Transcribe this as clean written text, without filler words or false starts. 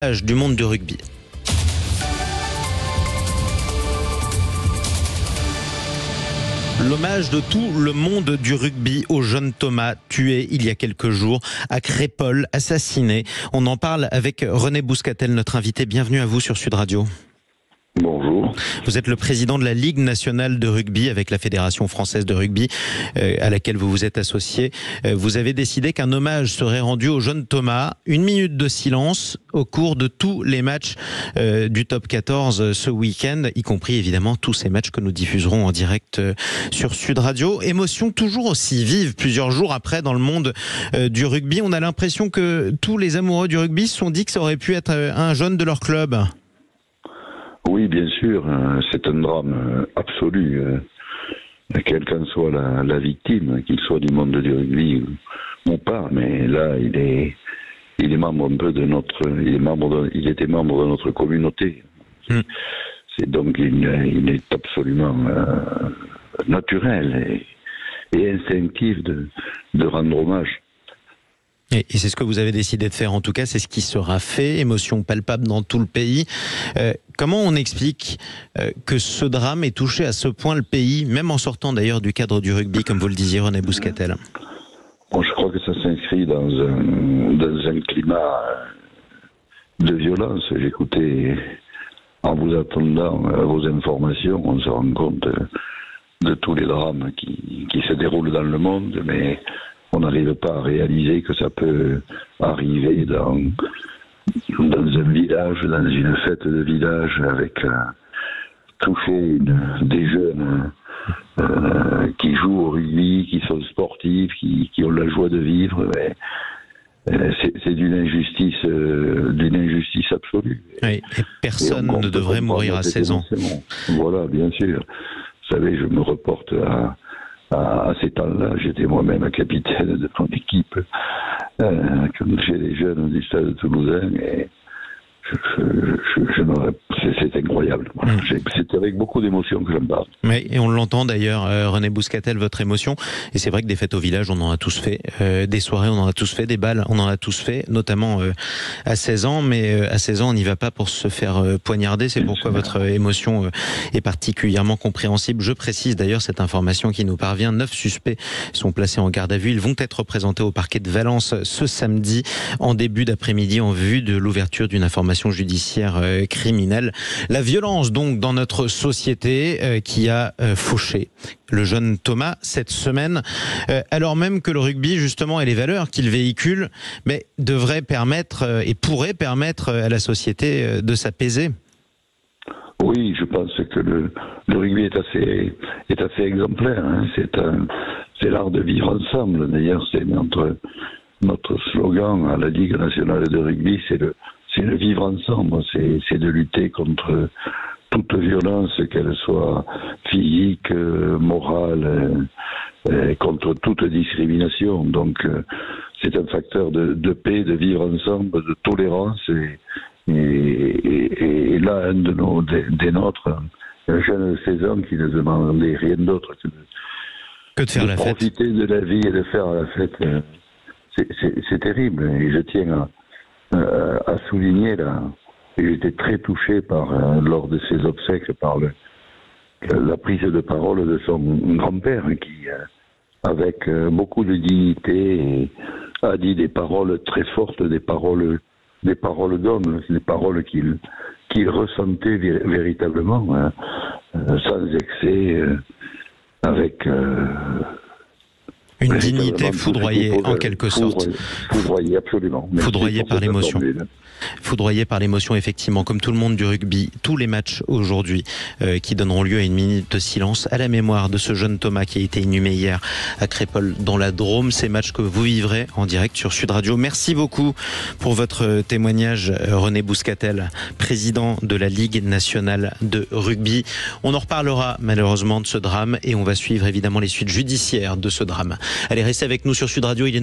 Du monde du rugby. L'hommage de tout le monde du rugby au jeune Thomas, tué il y a quelques jours à Crépol, assassiné. On en parle avec René Bouscatel, notre invité. Bienvenue à vous sur Sud Radio. Bonjour. Vous êtes le président de la Ligue nationale de rugby avec la Fédération française de rugby à laquelle vous vous êtes associé. Vous avez décidé qu'un hommage serait rendu au jeune Thomas. 1 minute de silence au cours de tous les matchs du top 14 ce week-end, y compris évidemment tous ces matchs que nous diffuserons en direct sur Sud Radio. Émotion toujours aussi vive plusieurs jours après dans le monde du rugby. On a l'impression que tous les amoureux du rugby se sont dit que ça aurait pu être un jeune de leur club. Oui, bien sûr, c'est un drame absolu. Quelle qu'en soit la victime, qu'il soit du monde du rugby ou pas, mais là, il est membre un peu de notre, il était membre de notre communauté. C'est donc il est absolument naturel et instinctif de rendre hommage. Et c'est ce que vous avez décidé de faire, en tout cas, c'est ce qui sera fait, émotion palpable dans tout le pays. Comment on explique que ce drame ait touché à ce point le pays, même en sortant d'ailleurs du cadre du rugby, comme vous le disiez, René Bouscatel? Bon, je crois que ça s'inscrit dans un climat de violence. J'écoutais, en vous attendant vos informations, on se rend compte de tous les drames qui se déroulent dans le monde, mais on n'arrive pas à réaliser que ça peut arriver dans un village, dans une fête de village, avec toucher des jeunes qui jouent au rugby, qui sont sportifs, qui ont la joie de vivre. C'est d'une injustice absolue. Oui, et personne ne devrait mourir à 16 ans. Voilà, bien sûr. Vous savez, je me reporte à ces temps-là, j'étais moi-même capitaine de mon équipe chez les jeunes du Stade Toulousain et c'est incroyable. C'est avec beaucoup d'émotion que j'en parle. Oui, et on l'entend d'ailleurs, René Bouscatel, votre émotion. Et c'est vrai que des fêtes au village, on en a tous fait. Des soirées, on en a tous fait. Des balles, on en a tous fait, notamment à 16 ans. Mais à 16 ans, on n'y va pas pour se faire poignarder. C'est pourquoi votre émotion est particulièrement compréhensible. Je précise d'ailleurs cette information qui nous parvient. 9 suspects sont placés en garde à vue. Ils vont être présentés au parquet de Valence ce samedi, en début d'après-midi, en vue de l'ouverture d'une information judiciaire criminelle. La violence donc dans notre société qui a fauché le jeune Thomas cette semaine, alors même que le rugby justement et les valeurs qu'il véhicule devraient permettre et pourraient permettre à la société de s'apaiser. Oui, je pense que le rugby est assez exemplaire. Hein. C'est l'art de vivre ensemble. D'ailleurs, c'est notre slogan à la Ligue nationale de rugby, c'est le vivre ensemble, c'est de lutter contre toute violence, qu'elle soit physique, morale, contre toute discrimination. Donc c'est un facteur de paix, de vivre ensemble, de tolérance. Et là, un des nôtres, un jeune de 16 ans qui ne demandait rien d'autre que de faire la fête. Profiter de la vie et de faire la fête, c'est terrible. Et je tiens à souligner là, et j'étais très touché lors de ses obsèques par la prise de parole de son grand-père qui, avec beaucoup de dignité, a dit des paroles très fortes, des paroles d'homme, des paroles qu'il ressentait véritablement, sans excès, avec une dignité foudroyée en quelque sorte. Foudroyée, absolument. Foudroyée par l'émotion. Foudroyé par l'émotion, effectivement, comme tout le monde du rugby. Tous les matchs aujourd'hui qui donneront lieu à 1 minute de silence à la mémoire de ce jeune Thomas qui a été inhumé hier à Crépol dans la Drôme. Ces matchs que vous vivrez en direct sur Sud Radio. Merci beaucoup pour votre témoignage, René Bouscatel, président de la Ligue nationale de rugby. On en reparlera malheureusement de ce drame et on va suivre évidemment les suites judiciaires de ce drame. Allez, restez avec nous sur Sud Radio. Il est